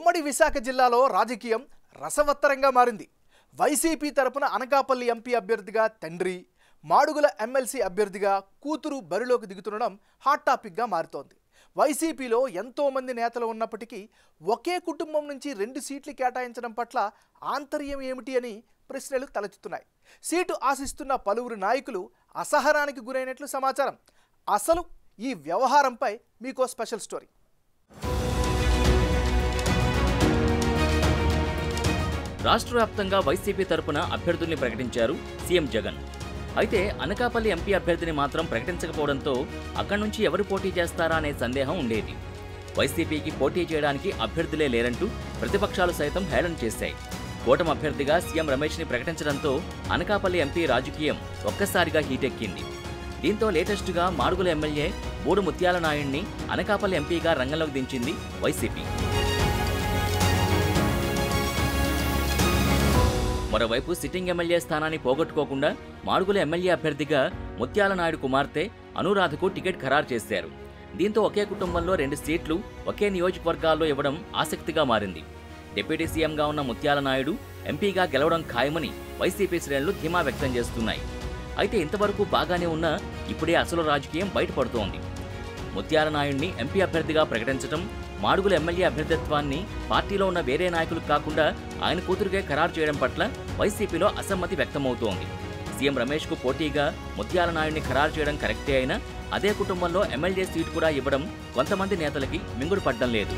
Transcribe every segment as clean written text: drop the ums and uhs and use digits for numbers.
ఉమ్మడి విశాఖ జిల్లాలో రాజకీయం రసవత్తరంగా మారింది. వైసీపీ తరపున అనకాపల్లి ఎంపీ అభ్యర్థిగా తండ్రి, మాడుగుల ఎమ్మెల్సీ అభ్యర్థిగా కూతురు బరిలోకి దిగుతుండడం హాట్ టాపిక్గా మారుతోంది. వైసీపీలో ఎంతోమంది నేతలు ఉన్నప్పటికీ ఒకే కుటుంబం నుంచి 2 సీట్లు కేటాయించడం పట్ల ఆంతర్యం ఏమిటి అని ప్రశ్నలు తలెత్తుతున్నాయి. సీటు ఆశిస్తున్న పలువురు నాయకులు అసహనానికి గురైనట్లు సమాచారం. అసలు ఈ వ్యవహారంపై మీకో స్పెషల్ స్టోరీ. రాష్ట్ర వ్యాప్తంగా వైసీపీ తరపున అభ్యర్థుల్ని ప్రకటించారు సీఎం జగన్. అయితే అనకాపల్లి ఎంపీ అభ్యర్థిని మాత్రం ప్రకటించకపోవడంతో అక్కడి నుంచి ఎవరు పోటీ చేస్తారా అనే సందేహం ఉండేది. వైసీపీకి పోటీ చేయడానికి అభ్యర్థులే లేరంటూ ప్రతిపక్షాలు సైతం హేళన చేశాయి. కూటమి అభ్యర్థిగా సీఎం రమేష్ని ప్రకటించడంతో అనకాపల్లి ఎంపీ రాజకీయం ఒక్కసారిగా హీటెక్కింది. దీంతో లేటెస్టుగా మాడుగుల ఎమ్మెల్యే బూడు ముత్యాల నాయుడిని అనకాపల్లి ఎంపీగా రంగంలోకి దించింది వైసీపీ. మరోవైపు సిట్టింగ్ ఎమ్మెల్యే స్థానాన్ని పోగొట్టుకోకుండా మాడుగుల ఎమ్మెల్యే అభ్యర్థిగా ముత్యాల నాయుడు కుమార్తె అనురాధకు టికెట్ ఖరారు చేశారు. దీంతో ఒకే కుటుంబంలో 2 సీట్లు ఒకే నియోజకవర్గాల్లో ఇవ్వడం ఆసక్తిగా మారింది. డిప్యూటీ సీఎంగా ఉన్న ముత్యాల నాయుడు ఎంపీగా గెలవడం ఖాయమని వైసీపీ శ్రేణులు ధీమా వ్యక్తం చేస్తున్నాయి. అయితే ఇంతవరకు బాగానే ఉన్నా ఇప్పుడే అసలు రాజకీయం బయటపడుతోంది. ముత్యాల నాయుడిని ఎంపీ అభ్యర్థిగా ప్రకటించడం, మాడుగుల ఎమ్మెల్యే అభ్యర్థిత్వాన్ని పార్టీలో ఉన్న వేరే నాయకులు కాకుండా ఆయన కూతురుకే ఖరారు చేయడం పట్ల వైసీపీలో అసమ్మతి వ్యక్తమవుతోంది. సీఎం రమేష్కు పోటీగా ముత్యాల నాయుడిని ఖరారు చేయడం కరెక్టే అయినా అదే కుటుంబంలో ఎమ్మెల్యే సీటు కూడా ఇవ్వడం కొంతమంది నేతలకి మింగుడు పడ్డం లేదు.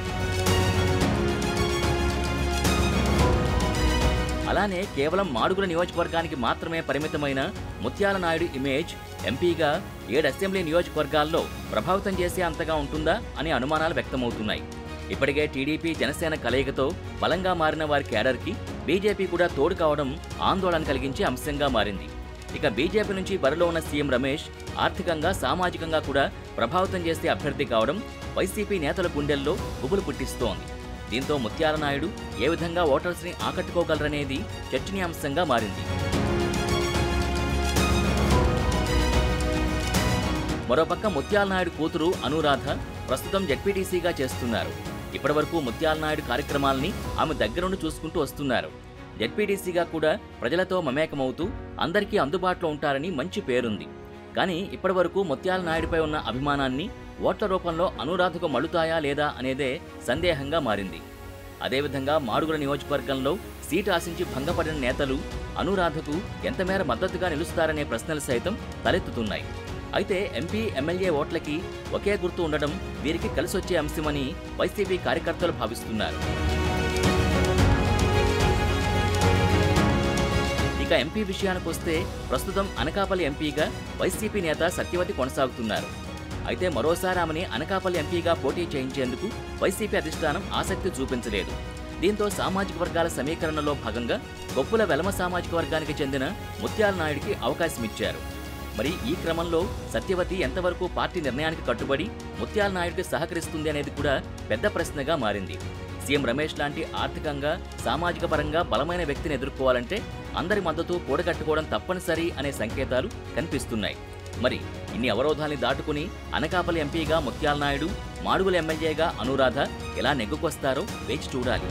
అలానే కేవలం మాడుగుల నియోజకవర్గానికి మాత్రమే పరిమితమైన ముత్యాల నాయుడు ఇమేజ్ ఎంపీగా 7 అసెంబ్లీ నియోజకవర్గాల్లో ప్రభావితం చేసే అంతగా ఉంటుందా అనే అనుమానాలు వ్యక్తమవుతున్నాయి. ఇప్పటికే టీడీపీ జనసేన కలయికతో బలంగా మారిన వారి క్యాడర్కి బీజేపీ కూడా తోడు కావడం ఆందోళన కలిగించే అంశంగా మారింది. ఇక బీజేపీ నుంచి బరిలో ఉన్న సీఎం రమేష్ ఆర్థికంగా సామాజికంగా కూడా ప్రభావితం చేసే అభ్యర్థి కావడం వైసీపీ నేతల గుండెల్లో గుబులు పుట్టిస్తోంది. దీంతో ముత్యాల నాయుడు ఏ విధంగా ఓటర్స్ని ఆకట్టుకోగలరనేది చర్చనీయాంశంగా మారింది. మరోపక్క ముత్యాల నాయుడు కూతురు అనురాధ ప్రస్తుతం జెడ్పీటీసీగా చేస్తున్నారు. ఇప్పటివరకు ముత్యాల నాయుడు కార్యక్రమాలని ఆమె దగ్గరుండి చూసుకుంటూ వస్తున్నారు. జెడ్పీటీసీగా కూడా ప్రజలతో మమేకమవుతూ అందరికీ అందుబాటులో ఉంటారని మంచి పేరుంది. కానీ ఇప్పటివరకు ముత్యాల నాయుడిపై ఉన్న అభిమానాన్ని ఓట్ల రూపంలో అనురాధకు మళ్ళుతాయా లేదా అనేదే సందేహంగా మారింది. అదేవిధంగా మాడుగుల నియోజకవర్గంలో సీటు ఆశించి భంగపడిన నేతలు అనురాధకు ఎంతమేర మద్దతుగా నిలుస్తారనే ప్రశ్నలు సైతం తలెత్తుతున్నాయి. అయితే ఎంపీ ఎమ్మెల్యే ఓట్లకి ఒకే గుర్తు ఉండడం వీరికి కలిసొచ్చే అంశమని వైసీపీ కార్యకర్తలు భావిస్తున్నారు. ఇక ఎంపీ విషయానికి వస్తే ప్రస్తుతం అనకాపల్లి ఎంపీగా వైసీపీ నేత సత్యవతి కొనసాగుతున్నారు. అయితే మరోసారి ఆమెని అనకాపల్లి ఎంపీగా పోటీ చేయించేందుకు వైసీపీ అధిష్టానం ఆసక్తి చూపించలేదు. దీంతో సామాజిక వర్గాల సమీకరణలో భాగంగా కొప్పుల వెలమ సామాజిక వర్గానికి చెందిన ముత్యాల నాయుడికి అవకాశమిచ్చారు. మరి ఈ క్రమంలో సత్యవతి ఎంతవరకు పార్టీ నిర్ణయానికి కట్టుబడి ముత్యాల నాయుడికి సహకరిస్తుంది అనేది కూడా పెద్ద ప్రశ్నగా మారింది. సీఎం రమేష్ లాంటి ఆర్థికంగా సామాజిక పరంగా బలమైన వ్యక్తిని ఎదుర్కోవాలంటే అందరి మద్దతు కూడగట్టుకోవడం తప్పనిసరి అనే సంకేతాలు కనిపిస్తున్నాయి. మరి ఇన్ని అవరోధాల్ని దాటుకుని అనకాపల్లి ఎంపీగా ముత్యాల నాయుడు, మాడుగుల ఎమ్మెల్యేగా అనురాధ ఎలా నెగ్గుకొస్తారో వేచి చూడాలి.